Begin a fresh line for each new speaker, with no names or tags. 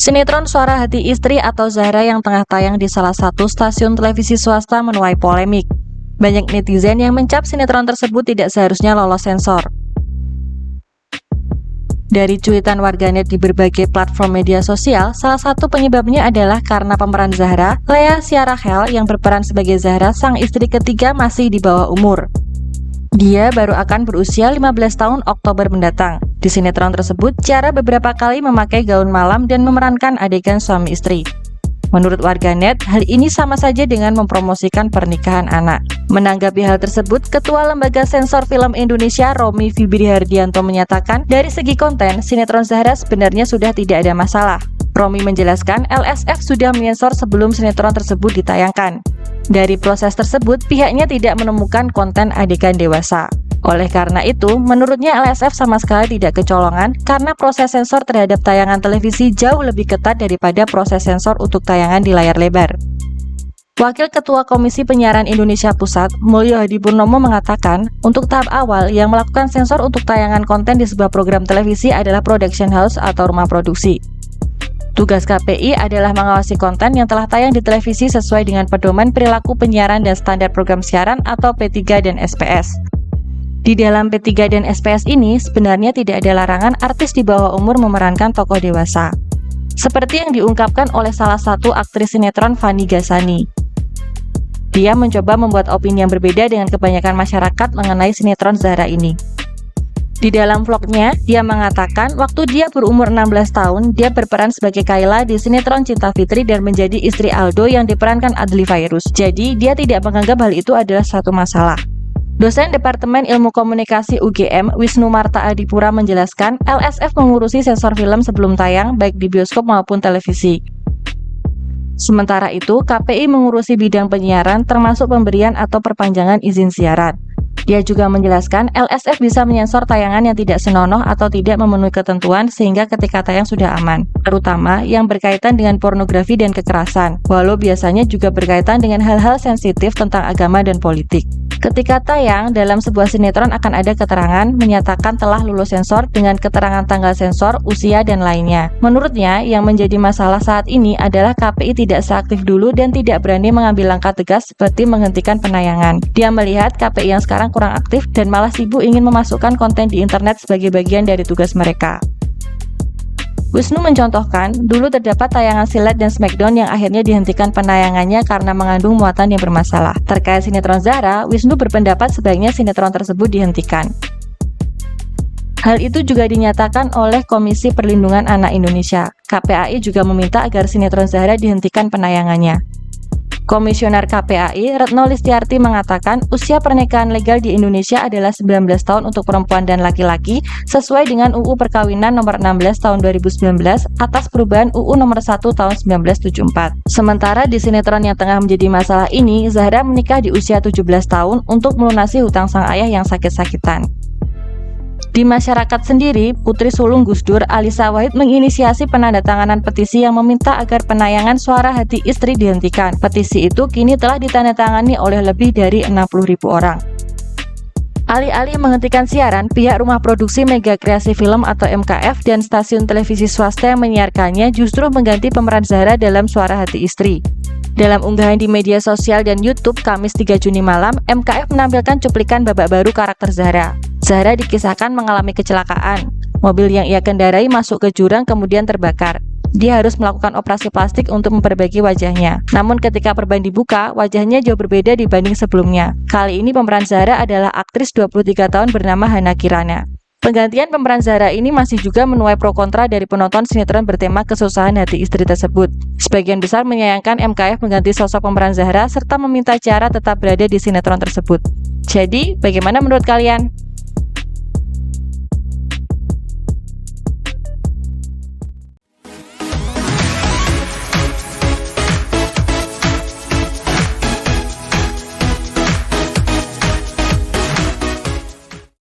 Sinetron Suara Hati Istri atau Zahra yang tengah tayang di salah satu stasiun televisi swasta menuai polemik. Banyak netizen yang mencap sinetron tersebut tidak seharusnya lolos sensor. Dari cuitan warganet di berbagai platform media sosial, salah satu penyebabnya adalah karena pemeran Zahra, Lea Syarahel, yang berperan sebagai Zahra, sang istri ketiga, masih di bawah umur. Dia baru akan berusia 15 tahun Oktober mendatang. Di sinetron tersebut, Ciara beberapa kali memakai gaun malam dan memerankan adegan suami istri. Menurut warganet, hal ini sama saja dengan mempromosikan pernikahan anak. Menanggapi hal tersebut, Ketua Lembaga Sensor Film Indonesia, Romi Fibri Hardianto, menyatakan, dari segi konten, sinetron Zahra sebenarnya sudah tidak ada masalah. Romi menjelaskan, LSF sudah menyensor sebelum sinetron tersebut ditayangkan. Dari proses tersebut, pihaknya tidak menemukan konten adegan dewasa. Oleh karena itu, menurutnya LSF sama sekali tidak kecolongan karena proses sensor terhadap tayangan televisi jauh lebih ketat daripada proses sensor untuk tayangan di layar lebar. Wakil Ketua Komisi Penyiaran Indonesia Pusat, Mulyo Hadipurnomo, mengatakan, untuk tahap awal yang melakukan sensor untuk tayangan konten di sebuah program televisi adalah production house atau rumah produksi. Tugas KPI adalah mengawasi konten yang telah tayang di televisi sesuai dengan pedoman perilaku penyiaran dan standar program siaran atau P3 dan SPS. Di dalam P3 dan SPS ini, sebenarnya tidak ada larangan artis di bawah umur memerankan tokoh dewasa. Seperti yang diungkapkan oleh salah satu aktris sinetron, Fanny Gasani. Dia mencoba membuat opini yang berbeda dengan kebanyakan masyarakat mengenai sinetron Zahra ini. Di dalam vlognya, dia mengatakan waktu dia berumur 16 tahun, dia berperan sebagai Kayla di sinetron Cinta Fitri dan menjadi istri Aldo yang diperankan Adly Fairuz. Jadi, dia tidak menganggap hal itu adalah suatu masalah. Dosen Departemen Ilmu Komunikasi UGM, Wisnu Marta Adipura, menjelaskan LSF mengurusi sensor film sebelum tayang, baik di bioskop maupun televisi. Sementara itu, KPI mengurusi bidang penyiaran termasuk pemberian atau perpanjangan izin siaran. Dia juga menjelaskan LSF bisa menyensor tayangan yang tidak senonoh atau tidak memenuhi ketentuan sehingga ketika tayang sudah aman, terutama yang berkaitan dengan pornografi dan kekerasan, walau biasanya juga berkaitan dengan hal-hal sensitif tentang agama dan politik. Ketika tayang, dalam sebuah sinetron akan ada keterangan menyatakan telah lulus sensor dengan keterangan tanggal sensor, usia, dan lainnya. Menurutnya, yang menjadi masalah saat ini adalah KPI tidak seaktif dulu dan tidak berani mengambil langkah tegas seperti menghentikan penayangan. Dia melihat KPI yang sekarang kurang aktif dan malah sibuk ingin memasukkan konten di internet sebagai bagian dari tugas mereka. Wisnu mencontohkan, dulu terdapat tayangan Silet dan Smackdown yang akhirnya dihentikan penayangannya karena mengandung muatan yang bermasalah. Terkait sinetron Zahra, Wisnu berpendapat sebaiknya sinetron tersebut dihentikan. Hal itu juga dinyatakan oleh Komisi Perlindungan Anak Indonesia. KPAI juga meminta agar sinetron Zahra dihentikan penayangannya. Komisioner KPAI, Retno Listiarti, mengatakan usia pernikahan legal di Indonesia adalah 19 tahun untuk perempuan dan laki-laki sesuai dengan UU Perkawinan nomor 16 tahun 2019 atas perubahan UU nomor 1 tahun 1974. Sementara di sinetron yang tengah menjadi masalah ini, Zahra menikah di usia 17 tahun untuk melunasi hutang sang ayah yang sakit-sakitan. Di masyarakat sendiri, Putri Sulung Gus Dur, Alisa Wahid, menginisiasi penandatanganan petisi yang meminta agar penayangan Suara Hati Istri dihentikan. Petisi itu kini telah ditandatangani oleh lebih dari 60.000 orang. Alih-alih menghentikan siaran, pihak rumah produksi Mega Kreasi Film atau MKF dan stasiun televisi swasta yang menyiarkannya justru mengganti pemeran Zahra dalam Suara Hati Istri. Dalam unggahan di media sosial dan YouTube Kamis 3 Juni malam, MKF menampilkan cuplikan babak baru karakter Zahra. Zahra dikisahkan mengalami kecelakaan. Mobil yang ia kendarai masuk ke jurang kemudian terbakar. Dia harus melakukan operasi plastik untuk memperbaiki wajahnya. Namun ketika perban dibuka, wajahnya jauh berbeda dibanding sebelumnya. Kali ini pemeran Zahra adalah aktris 23 tahun bernama Hana Kirana. Penggantian pemeran Zahra ini masih juga menuai pro kontra dari penonton sinetron bertema kesusahan hati istri tersebut. Sebagian besar menyayangkan MKF mengganti sosok pemeran Zahra serta meminta Ciara tetap berada di sinetron tersebut. Jadi, bagaimana menurut kalian?